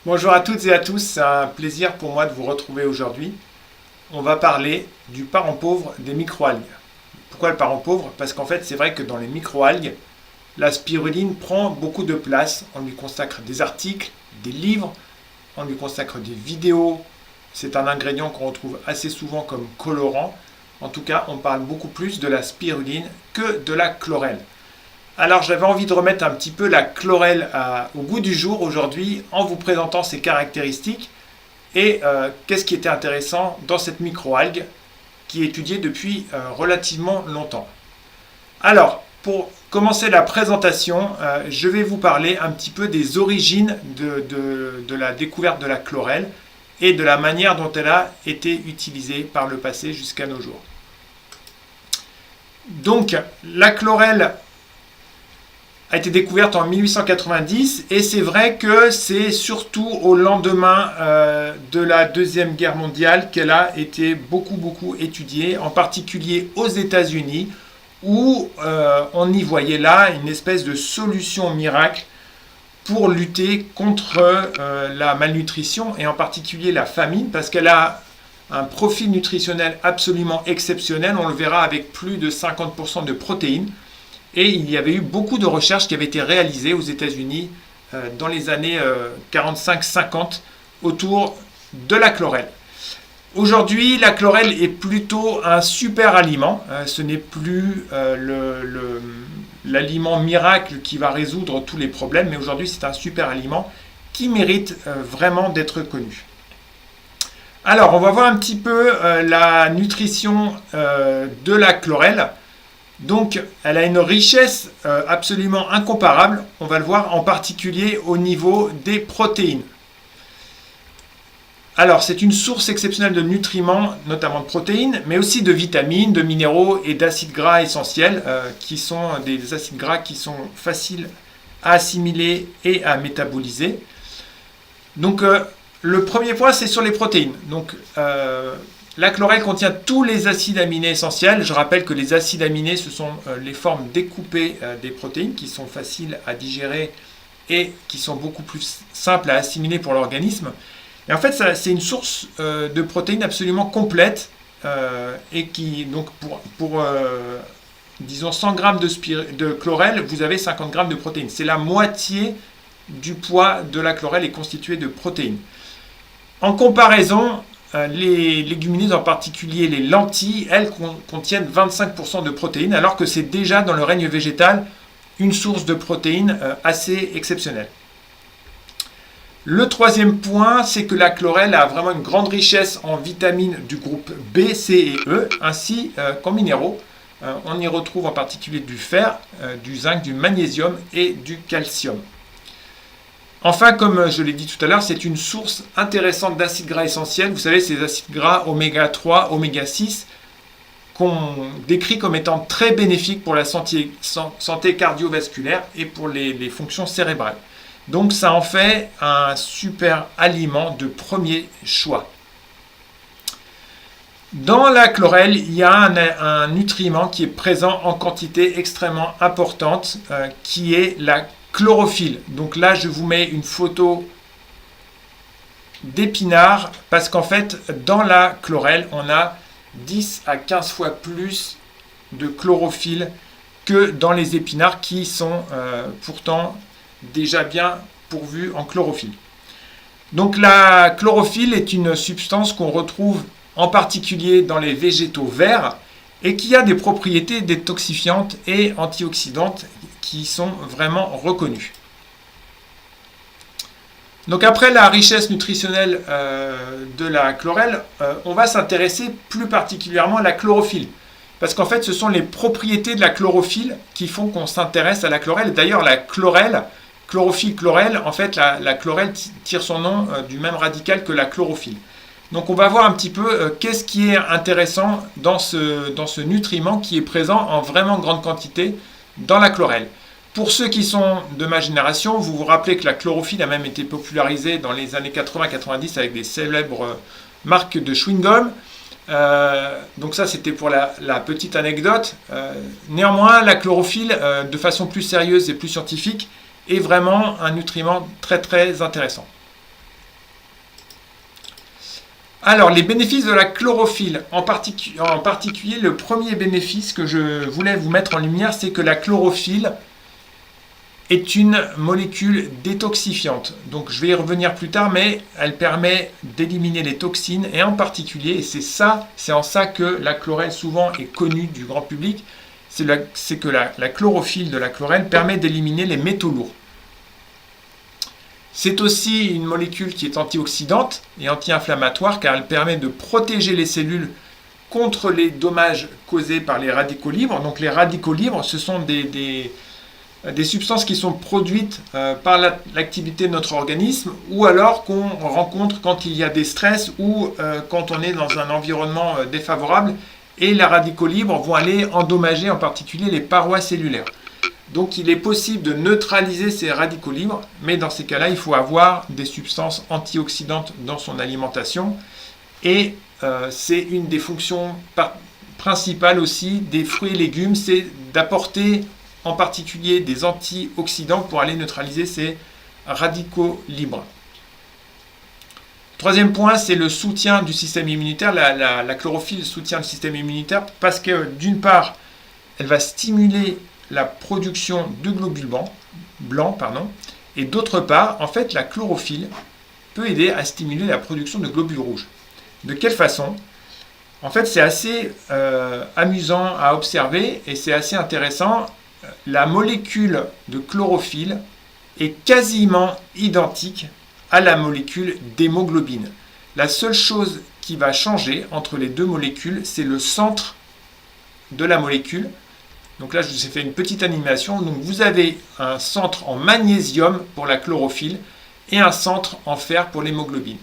Bonjour à toutes et à tous, c'est un plaisir pour moi de vous retrouver aujourd'hui. On va parler du parent pauvre des microalgues. Pourquoi le parent pauvre? Parce qu'en fait c'est vrai que dans les microalgues, la spiruline prend beaucoup de place. On lui consacre des articles, des livres, on lui consacre des vidéos. C'est un ingrédient qu'on retrouve assez souvent comme colorant. En tout cas, on parle beaucoup plus de la spiruline que de la chlorelle. Alors j'avais envie de remettre un petit peu la chlorelle au goût du jour aujourd'hui en vous présentant ses caractéristiques et qu'est-ce qui était intéressant dans cette microalgue qui est étudiée depuis relativement longtemps. Alors pour commencer la présentation, je vais vous parler un petit peu des origines de la découverte de la chlorelle et de la manière dont elle a été utilisée par le passé jusqu'à nos jours. Donc la chlorelle a été découverte en 1890 et c'est vrai que c'est surtout au lendemain de la Deuxième Guerre mondiale qu'elle a été beaucoup étudiée, en particulier aux États-Unis où on y voyait là une espèce de solution miracle pour lutter contre la malnutrition et en particulier la famine parce qu'elle a un profil nutritionnel absolument exceptionnel, on le verra avec plus de 50% de protéines. Et il y avait eu beaucoup de recherches qui avaient été réalisées aux États-Unis dans les années 45-50 autour de la chlorelle. Aujourd'hui, la chlorelle est plutôt un super aliment. Ce n'est plus l'aliment miracle qui va résoudre tous les problèmes, mais aujourd'hui, c'est un super aliment qui mérite vraiment d'être connu. Alors, on va voir un petit peu la nutrition de la chlorelle. Donc, elle a une richesse absolument incomparable. On va le voir en particulier au niveau des protéines. Alors, c'est une source exceptionnelle de nutriments, notamment de protéines, mais aussi de vitamines, de minéraux et d'acides gras essentiels, qui sont des acides gras qui sont faciles à assimiler et à métaboliser. Donc, le premier point, c'est sur les protéines. Donc, la chlorelle contient tous les acides aminés essentiels. Je rappelle que les acides aminés, ce sont les formes découpées des protéines qui sont faciles à digérer et qui sont beaucoup plus simples à assimiler pour l'organisme. Et en fait, c'est une source de protéines absolument complète et qui, donc, pour disons 100 grammes de chlorelle, vous avez 50 grammes de protéines. C'est la moitié du poids de la chlorelle est constituée de protéines. En comparaison, les légumineuses, en particulier les lentilles, elles contiennent 25% de protéines, alors que c'est déjà dans le règne végétal une source de protéines assez exceptionnelle. Le troisième point, c'est que la chlorelle a vraiment une grande richesse en vitamines du groupe B, C et E, ainsi qu'en minéraux. On y retrouve en particulier du fer, du zinc, du magnésium et du calcium. Enfin, comme je l'ai dit tout à l'heure, c'est une source intéressante d'acides gras essentiels. Vous savez, ces acides gras oméga 3, oméga 6, qu'on décrit comme étant très bénéfiques pour la santé cardiovasculaire et pour les fonctions cérébrales. Donc ça en fait un super aliment de premier choix. Dans la chlorelle, il y a un nutriment qui est présent en quantité extrêmement importante, qui est la chlorophylle. Donc là, je vous mets une photo d'épinards parce qu'en fait, dans la chlorelle, on a 10 à 15 fois plus de chlorophylle que dans les épinards qui sont pourtant déjà bien pourvus en chlorophylle. Donc la chlorophylle est une substance qu'on retrouve en particulier dans les végétaux verts et qui a des propriétés détoxifiantes et antioxydantes qui sont vraiment reconnues. Donc après la richesse nutritionnelle de la chlorelle, on va s'intéresser plus particulièrement à la chlorophylle. Parce qu'en fait, ce sont les propriétés de la chlorophylle qui font qu'on s'intéresse à la chlorelle. D'ailleurs, la chlorelle, chlorophylle, chlorelle, en fait, la chlorelle tire son nom du même radical que la chlorophylle. Donc on va voir un petit peu qu'est-ce qui est intéressant dans ce nutriment qui est présent en vraiment grande quantité dans la chlorelle. Pour ceux qui sont de ma génération, vous vous rappelez que la chlorophylle a même été popularisée dans les années 80-90 avec des célèbres marques de chewing-gum. Donc ça, c'était pour la petite anecdote. Néanmoins, la chlorophylle, de façon plus sérieuse et plus scientifique, est vraiment un nutriment très très intéressant. Alors, les bénéfices de la chlorophylle, en particulier, le premier bénéfice que je voulais vous mettre en lumière, c'est que la chlorophylle est une molécule détoxifiante. Donc, je vais y revenir plus tard, mais elle permet d'éliminer les toxines, et en particulier, et c'est en ça que la chlorelle souvent est connue du grand public, c'est que la chlorophylle de la chlorelle permet d'éliminer les métaux lourds. C'est aussi une molécule qui est antioxydante et anti-inflammatoire car elle permet de protéger les cellules contre les dommages causés par les radicaux libres. Donc les radicaux libres, ce sont des substances qui sont produites par l'activité de notre organisme ou alors qu'on rencontre quand il y a des stress ou quand on est dans un environnement défavorable et les radicaux libres vont aller endommager en particulier les parois cellulaires. Donc il est possible de neutraliser ces radicaux libres, mais dans ces cas-là, il faut avoir des substances antioxydantes dans son alimentation. Et c'est une des fonctions principales aussi des fruits et légumes, c'est d'apporter en particulier des antioxydants pour aller neutraliser ces radicaux libres. Troisième point, c'est le soutien du système immunitaire. La chlorophylle soutient le système immunitaire parce que d'une part, elle va stimuler la production de globules blancs, et d'autre part, en fait, la chlorophylle peut aider à stimuler la production de globules rouges. De quelle façon? En fait, c'est assez amusant à observer et c'est assez intéressant. La molécule de chlorophylle est quasiment identique à la molécule d'hémoglobine. La seule chose qui va changer entre les deux molécules, c'est le centre de la molécule. Donc là, je vous ai fait une petite animation. Donc vous avez un centre en magnésium pour la chlorophylle et un centre en fer pour l'hémoglobine.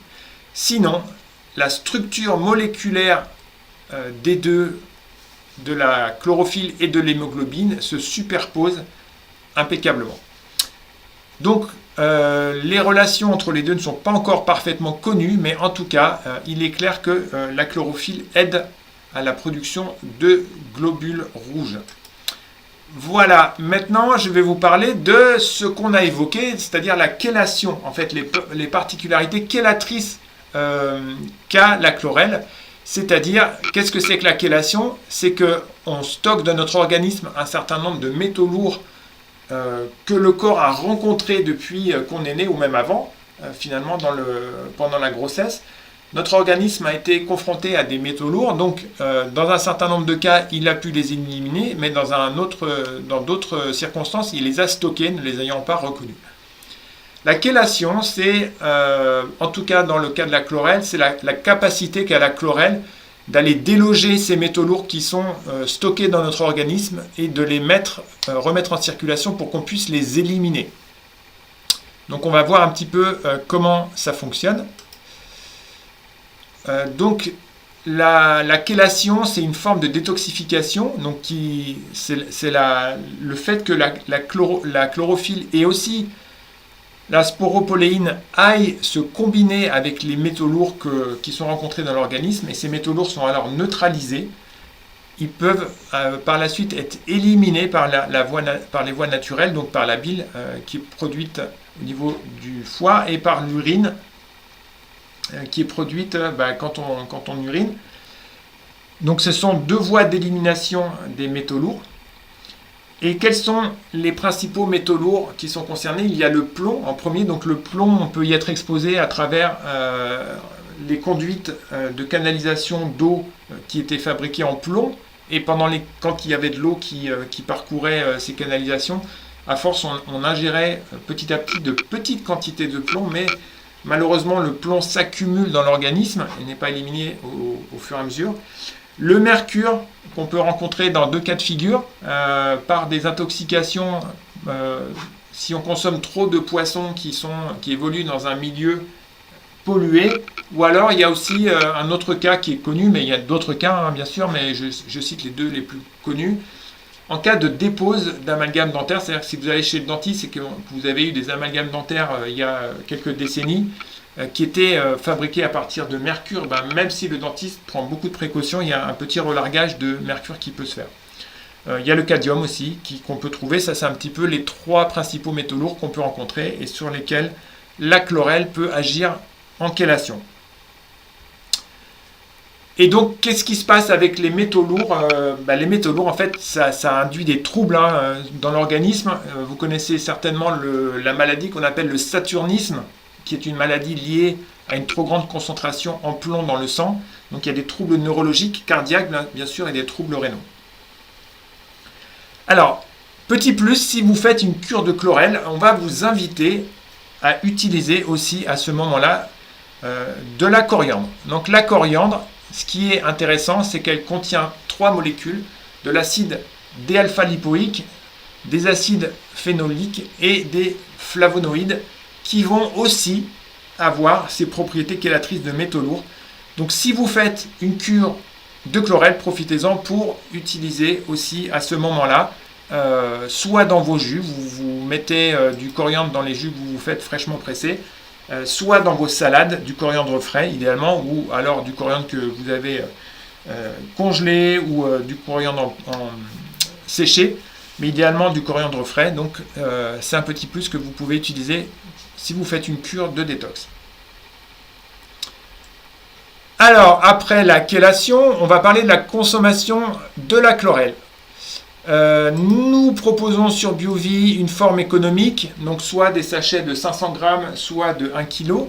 Sinon, la structure moléculaire des deux, de la chlorophylle et de l'hémoglobine, se superpose impeccablement. Donc, les relations entre les deux ne sont pas encore parfaitement connues, mais en tout cas, il est clair que la chlorophylle aide à la production de globules rouges. Voilà, maintenant je vais vous parler de ce qu'on a évoqué, c'est-à-dire la chélation, en fait les particularités chélatrices qu'a la chlorelle. C'est-à-dire, qu'est-ce que c'est que la chélation? C'est qu'on stocke dans notre organisme un certain nombre de métaux lourds que le corps a rencontrés depuis qu'on est né ou même avant, finalement pendant la grossesse. Notre organisme a été confronté à des métaux lourds, donc dans un certain nombre de cas, il a pu les éliminer, mais dans d'autres circonstances, il les a stockés, ne les ayant pas reconnus. La chélation, c'est, en tout cas dans le cas de la chlorelle, c'est la capacité qu'a la chlorelle d'aller déloger ces métaux lourds qui sont stockés dans notre organisme et de les remettre en circulation pour qu'on puisse les éliminer. Donc on va voir un petit peu comment ça fonctionne. Donc la chélation, c'est une forme de détoxification, donc c'est le fait que la chlorophylle et aussi la sporopoléine aille se combiner avec les métaux lourds qui sont rencontrés dans l'organisme, et ces métaux lourds sont alors neutralisés. Ils peuvent par la suite être éliminés par les voies naturelles, donc par la bile qui est produite au niveau du foie et par l'urine qui est produite quand on urine. Donc ce sont deux voies d'élimination des métaux lourds. Et quels sont les principaux métaux lourds qui sont concernés? Il y a le plomb en premier. Donc le plomb, on peut y être exposé à travers les conduites de canalisation d'eau qui étaient fabriquées en plomb. Et quand il y avait de l'eau qui parcourait ces canalisations, à force on ingérait petit à petit de petites quantités de plomb, mais malheureusement le plomb s'accumule dans l'organisme et n'est pas éliminé au fur et à mesure. Le mercure, qu'on peut rencontrer dans deux cas de figure, par des intoxications, si on consomme trop de poissons qui évoluent dans un milieu pollué, ou alors il y a aussi un autre cas qui est connu, mais il y a d'autres cas bien sûr, mais je cite les deux les plus connus. En cas de dépose d'amalgame dentaire, c'est-à-dire que si vous allez chez le dentiste et que vous avez eu des amalgames dentaires il y a quelques décennies, qui étaient fabriqués à partir de mercure, même si le dentiste prend beaucoup de précautions, il y a un petit relargage de mercure qui peut se faire. Il y a le cadmium aussi qu'on peut trouver. Ça, c'est un petit peu les trois principaux métaux lourds qu'on peut rencontrer et sur lesquels la chlorelle peut agir en chélation. Et donc, qu'est-ce qui se passe avec les métaux lourds? Les métaux lourds, en fait, ça induit des troubles dans l'organisme. Vous connaissez certainement la maladie qu'on appelle le saturnisme, qui est une maladie liée à une trop grande concentration en plomb dans le sang. Donc, il y a des troubles neurologiques, cardiaques, bien sûr, et des troubles rénaux. Alors, petit plus, si vous faites une cure de chlorelle, on va vous inviter à utiliser aussi à ce moment-là de la coriandre. Donc, la coriandre, ce qui est intéressant, c'est qu'elle contient 3 molécules, de l'acide D-alpha-lipoïque, des acides phénoliques et des flavonoïdes qui vont aussi avoir ces propriétés chélatrices de métaux lourds. Donc si vous faites une cure de chlorelle, profitez-en pour utiliser aussi à ce moment-là, soit dans vos jus, vous mettez du coriandre dans les jus que vous faites fraîchement pressés, soit dans vos salades, du coriandre frais idéalement, ou alors du coriandre que vous avez congelé, ou du coriandre séché, mais idéalement du coriandre frais. Donc c'est un petit plus que vous pouvez utiliser si vous faites une cure de détox. Alors, après la chélation, on va parler de la consommation de la chlorelle. Nous proposons sur BioVie une forme économique, donc soit des sachets de 500 grammes, soit de 1 kg,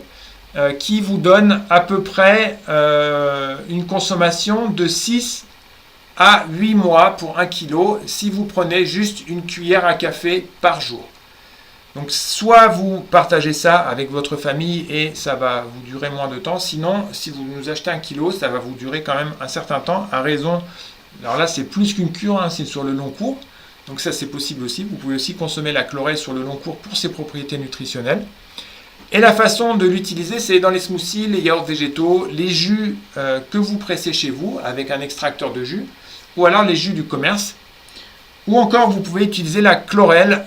qui vous donne à peu près une consommation de 6 à 8 mois pour 1 kg si vous prenez juste une cuillère à café par jour. Donc soit vous partagez ça avec votre famille et ça va vous durer moins de temps, sinon si vous nous achetez 1 kg, ça va vous durer quand même un certain temps à raison. Alors là c'est plus qu'une cure, c'est sur le long cours, donc ça c'est possible aussi. Vous pouvez aussi consommer la chlorelle sur le long cours pour ses propriétés nutritionnelles. Et la façon de l'utiliser, c'est dans les smoothies, les yaourts végétaux, les jus que vous pressez chez vous avec un extracteur de jus, ou alors les jus du commerce, ou encore vous pouvez utiliser la chlorelle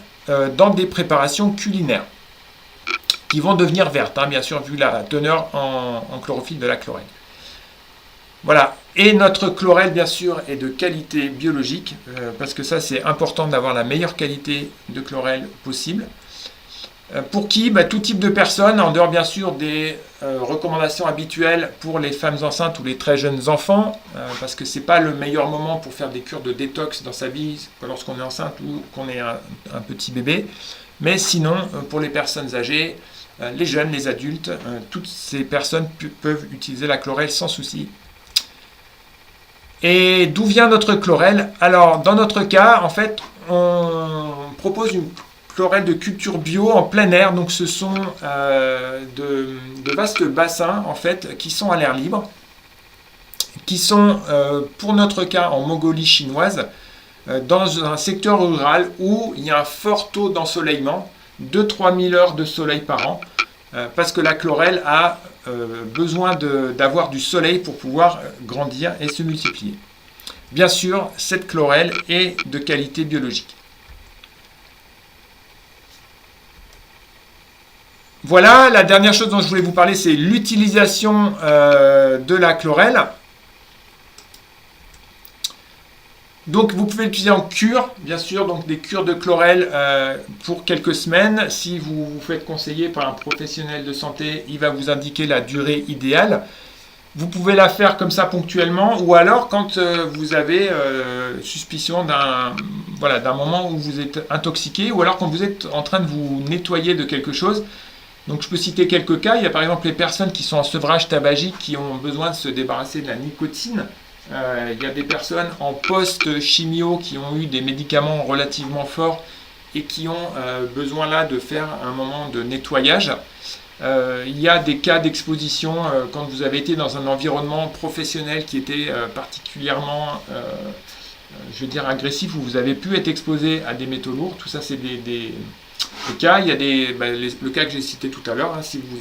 dans des préparations culinaires qui vont devenir vertes, bien sûr, vu la teneur en chlorophylle de la chlorelle. Voilà, et notre chlorelle, bien sûr, est de qualité biologique, parce que ça, c'est important d'avoir la meilleure qualité de chlorelle possible. Pour qui? Tout type de personnes, en dehors, bien sûr, des recommandations habituelles pour les femmes enceintes ou les très jeunes enfants, parce que ce n'est pas le meilleur moment pour faire des cures de détox dans sa vie lorsqu'on est enceinte ou qu'on est un petit bébé. Mais sinon, pour les personnes âgées, les jeunes, les adultes, toutes ces personnes peuvent utiliser la chlorelle sans souci. Et d'où vient notre chlorelle? Alors, dans notre cas, en fait, on propose une chlorelle de culture bio en plein air. Donc, ce sont de vastes bassins, en fait, qui sont à l'air libre, qui sont, pour notre cas, en Mongolie chinoise, dans un secteur rural où il y a un fort taux d'ensoleillement, 2-3 000 heures de soleil par an, parce que la chlorelle a besoin d'avoir du soleil pour pouvoir grandir et se multiplier. Bien sûr, cette chlorelle est de qualité biologique. Voilà, la dernière chose dont je voulais vous parler, c'est l'utilisation de la chlorelle. Donc vous pouvez l'utiliser en cure, bien sûr, donc des cures de chlorelle pour quelques semaines. Si vous vous faites conseiller par un professionnel de santé, il va vous indiquer la durée idéale. Vous pouvez la faire comme ça ponctuellement, ou alors quand vous avez suspicion d'un moment où vous êtes intoxiqué, ou alors quand vous êtes en train de vous nettoyer de quelque chose. Donc je peux citer quelques cas. Il y a par exemple les personnes qui sont en sevrage tabagique qui ont besoin de se débarrasser de la nicotine. Il y a des personnes en post-chimio qui ont eu des médicaments relativement forts et qui ont besoin là de faire un moment de nettoyage. Il y a des cas d'exposition quand vous avez été dans un environnement professionnel qui était particulièrement agressif, où vous avez pu être exposé à des métaux lourds. Tout ça, c'est des cas. Il y a le cas que j'ai cité tout à l'heure, si vous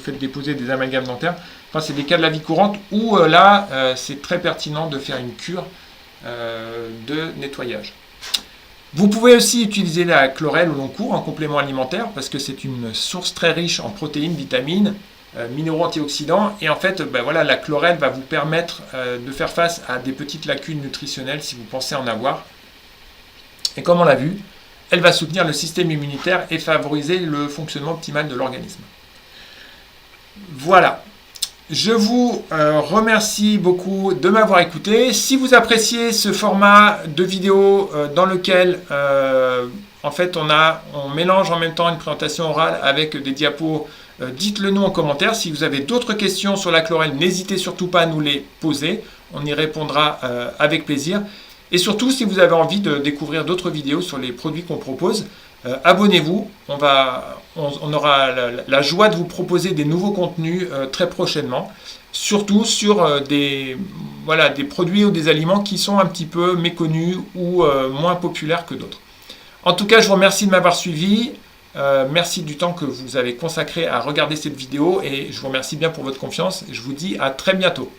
faites déposer des amalgames dentaires. Enfin, c'est des cas de la vie courante où là, c'est très pertinent de faire une cure de nettoyage. Vous pouvez aussi utiliser la chlorelle au long cours en complément alimentaire parce que c'est une source très riche en protéines, vitamines, minéraux antioxydants. Et en fait, la chlorelle va vous permettre de faire face à des petites lacunes nutritionnelles si vous pensez en avoir. Et comme on l'a vu, elle va soutenir le système immunitaire et favoriser le fonctionnement optimal de l'organisme. Voilà. Je vous remercie beaucoup de m'avoir écouté. Si vous appréciez ce format de vidéo dans lequel en fait on mélange en même temps une présentation orale avec des diapos, dites-le nous en commentaire. Si vous avez d'autres questions sur la chlorelle, n'hésitez surtout pas à nous les poser. On y répondra avec plaisir. Et surtout, si vous avez envie de découvrir d'autres vidéos sur les produits qu'on propose, abonnez-vous. On aura la joie de vous proposer des nouveaux contenus très prochainement. Surtout sur des produits ou des aliments qui sont un petit peu méconnus ou moins populaires que d'autres. En tout cas, je vous remercie de m'avoir suivi. Merci du temps que vous avez consacré à regarder cette vidéo et je vous remercie bien pour votre confiance. Je vous dis à très bientôt.